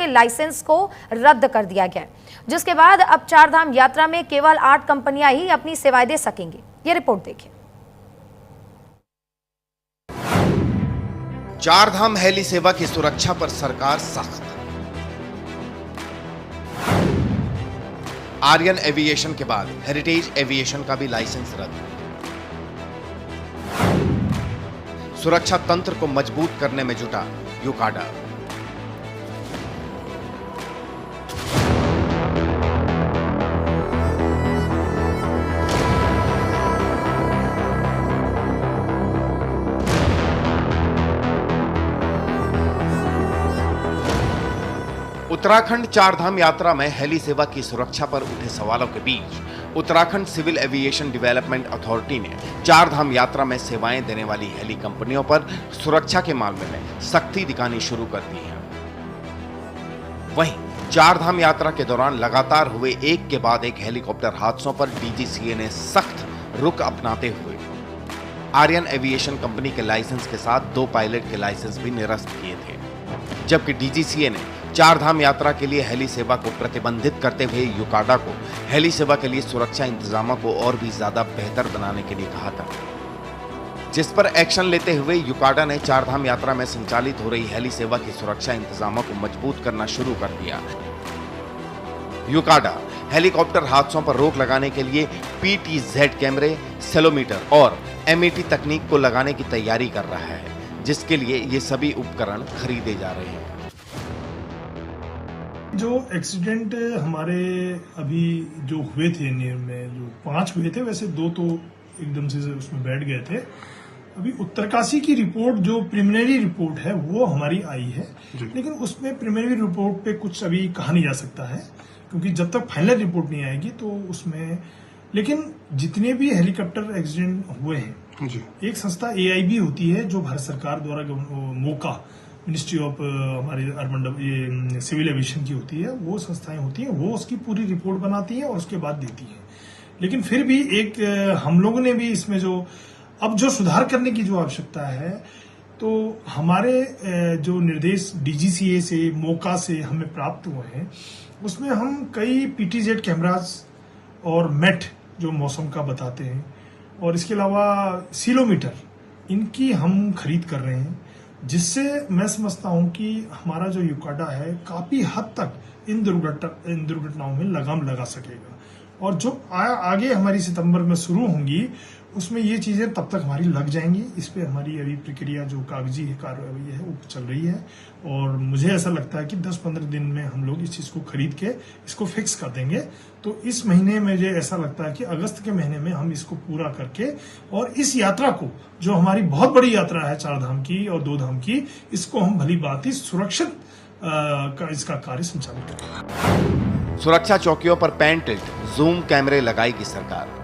के लाइसेंस को रद्द कर दिया गया है, जिसके बाद अब चारधाम यात्रा में केवल 8 कंपनियां ही अपनी सेवाएं दे सकेंगी। ये रिपोर्ट देखिए। चारधाम हेली सेवा की सुरक्षा पर सरकार सख्त। आर्यन एविएशन के बाद हेरिटेज एविएशन का भी लाइसेंस रद्द। सुरक्षा तंत्र को मजबूत करने में जुटा यूकाडा। उत्तराखंड चारधाम यात्रा में हेली सेवा की सुरक्षा पर उठे सवालों के बीच Uttarakhand civil aviation development authority ने चारधाम यात्रा में सेवाएं देने वाली हेली कंपनियों पर सुरक्षा के मामले में सख्ती दिखानी शुरू कर दी है। वहीं चारधाम यात्रा के दौरान लगातार हुए एक के बाद एक हेलीकॉप्टर हादसों पर डीजीसीए ने सख्त रुख अपनाते हुए आर्यन एविएशन कंपनी के लाइसेंस के साथ 2 पायलट के लाइसेंस भी निरस्त किए थे, जबकि डीजीसीए ने चारधाम यात्रा के लिए हेली सेवा को प्रतिबंधित करते हुए यूकाडा को हेली सेवा के लिए सुरक्षा इंतजामों को और भी ज्यादा बेहतर बनाने के लिए कहा था, जिस पर एक्शन लेते हुए यूकाडा ने चारधाम यात्रा में संचालित हो रही हेली सेवा की सुरक्षा इंतजामों को मजबूत करना शुरू कर दिया। यूकाडा हेलीकॉप्टर हादसों पर रोक लगाने के लिए PTZ कैमरे, सेलोमीटर और MET तकनीक को लगाने की तैयारी कर रहा है, जिसके लिए ये सभी उपकरण खरीदे जा रहे हैं। जो एक्सीडेंट हमारे अभी जो हुए थे नियर में, जो 5 हुए थे, वैसे 2 तो एकदम से उसमें बैठ गए थे। अभी उत्तरकाशी की रिपोर्ट जो प्रिलिमिनरी रिपोर्ट है वो हमारी आई है, लेकिन उसमें प्रिलिमिनरी रिपोर्ट पे कुछ अभी कहा नहीं जा सकता है, क्योंकि जब तक फाइनल रिपोर्ट नहीं आएगी तो उसमें। लेकिन जितने भी हेलीकॉप्टर एक्सीडेंट हुए हैं, एक संस्था AIB होती है जो भारत सरकार द्वारा मोका मिनिस्ट्री ऑफ हमारे अर्बन ये सिविल एविएशन की होती है, वो संस्थाएं होती हैं, वो उसकी पूरी रिपोर्ट बनाती हैं और उसके बाद देती हैं। लेकिन फिर भी एक हम लोगों ने भी इसमें जो सुधार करने की जो आवश्यकता है, तो हमारे जो निर्देश DGCA से, मोका से हमें प्राप्त हुए हैं, उसमें हम कई PTZ कैमराज और MET जो मौसम का बताते हैं, और इसके अलावा सीलोमीटर, इनकी हम खरीद कर रहे हैं, जिससे मैं समझता हूं कि हमारा जो यूकाडा है काफी हद तक इन दुर्घटनाओं में लगाम लगा सकेगा। और जो आगे हमारी सितंबर में शुरू होंगी, उसमें ये चीजें तब तक हमारी लग जाएंगी। इस पे हमारी अभी प्रक्रिया जो कागजी कार्रवाई है वो चल रही है, और मुझे ऐसा लगता है कि 10-15 दिन में हम लोग इस चीज को खरीद के इसको फिक्स कर देंगे। तो इस महीने में मुझे ऐसा लगता है कि अगस्त के महीने में हम इसको पूरा करके, और इस यात्रा को, जो हमारी बहुत बड़ी यात्रा है चारधाम की और 2 धाम की, इसको हम भली भांति सुरक्षित इसका कार्य संचालित करेंगे। सुरक्षा चौकियों पर पैन टिल्ट, जूम कैमरे लगाएगी सरकार।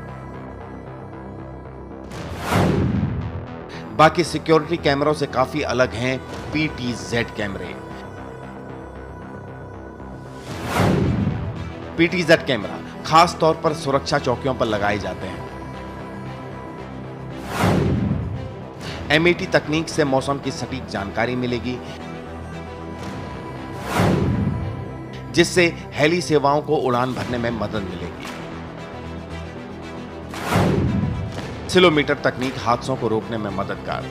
बाकी सिक्योरिटी कैमरों से काफी अलग हैं PTZ कैमरे। PTZ कैमरा खास तौर पर सुरक्षा चौकियों पर लगाए जाते हैं। MET तकनीक से मौसम की सटीक जानकारी मिलेगी, जिससे हेली सेवाओं को उड़ान भरने में मदद मिलेगी। सेलोमीटर तकनीक हादसों को रोकने में मददगार।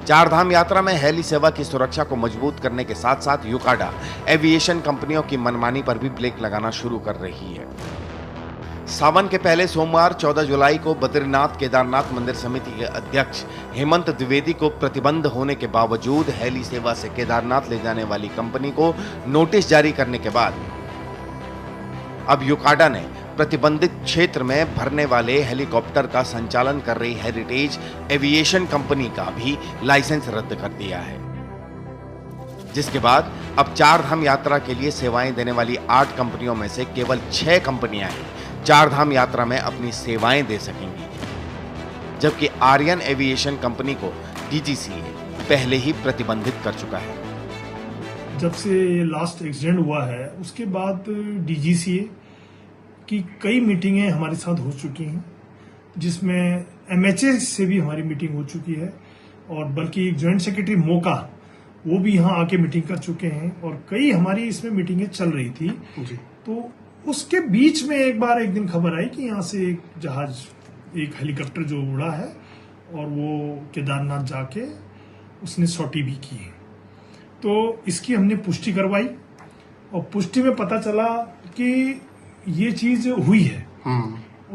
चारधाम यात्रा में हेली सेवा की सुरक्षा को मजबूत करने के साथ साथ यूकाडा एविएशन कंपनियों की मनमानी पर भी ब्रेक लगाना शुरू कर रही है। सावन के पहले सोमवार 14 जुलाई को बद्रीनाथ केदारनाथ मंदिर समिति के अध्यक्ष हेमंत द्विवेदी को प्रतिबंध होने के बावजूद हेली सेवा से केदारनाथ ले जाने वाली कंपनी को नोटिस जारी करने के बाद अब यूकाडा ने प्रतिबंधित क्षेत्र में भरने वाले हेलीकॉप्टर का संचालन कर रही हेरिटेज एविएशन कंपनी का भी लाइसेंस रद्द कर दिया है, जिसके बाद अब चारधाम यात्रा के लिए सेवाएं देने वाली 8 कंपनियों में से केवल 6 कंपनियां ही चारधाम यात्रा में अपनी सेवाएं दे सकेंगी, जबकि आर्यन एविएशन कंपनी को DGCA पहले ही प्रतिबंधित कर चुका है। जब से लास्ट एक्सीडेंट हुआ है उसके बाद DGCA की कई मीटिंगें हमारे साथ हो चुकी हैं, जिसमें MHA से भी हमारी मीटिंग हो चुकी है, और बल्कि जॉइंट सेक्रेटरी मोका वो भी यहाँ आके मीटिंग कर चुके हैं और कई हमारी इसमें मीटिंगें चल रही थी। जी। तो उसके बीच में एक दिन खबर आई कि यहाँ से एक जहाज, एक हेलीकॉप्टर जो उड़ा है और वो केदारनाथ जाके उसने सॉटी भी की है। तो इसकी हमने पुष्टि करवाई और पुष्टि में पता चला कि ये चीज हुई है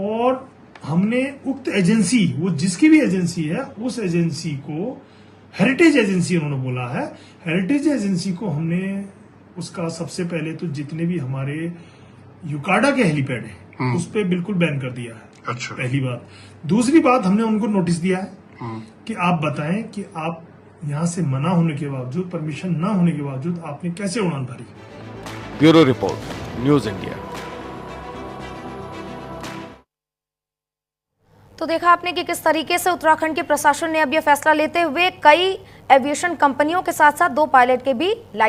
और हमने उक्त एजेंसी, वो जिसकी भी एजेंसी है, उस एजेंसी को, हेरिटेज एजेंसी उन्होंने बोला है, हेरिटेज एजेंसी को हमने उसका सबसे पहले तो जितने भी हमारे युकाडा के हेलीपैड हैं उस पे बिल्कुल बैन कर दिया है। अच्छा। पहली बात। दूसरी बात, हमने उनको नोटिस दिया है कि आप बताएं कि आप यहाँ से मना होने के बावजूद, परमिशन ना होने के बावजूद आपने कैसे उड़ान भरी। Bureau report, news India. तो देखा आपने कि किस तरीके से उत्तराखंड के प्रशासन ने अब यह फैसला लेते हुए कई एविएशन कंपनियों के साथ साथ 2 पायलट के भी लाइसेंस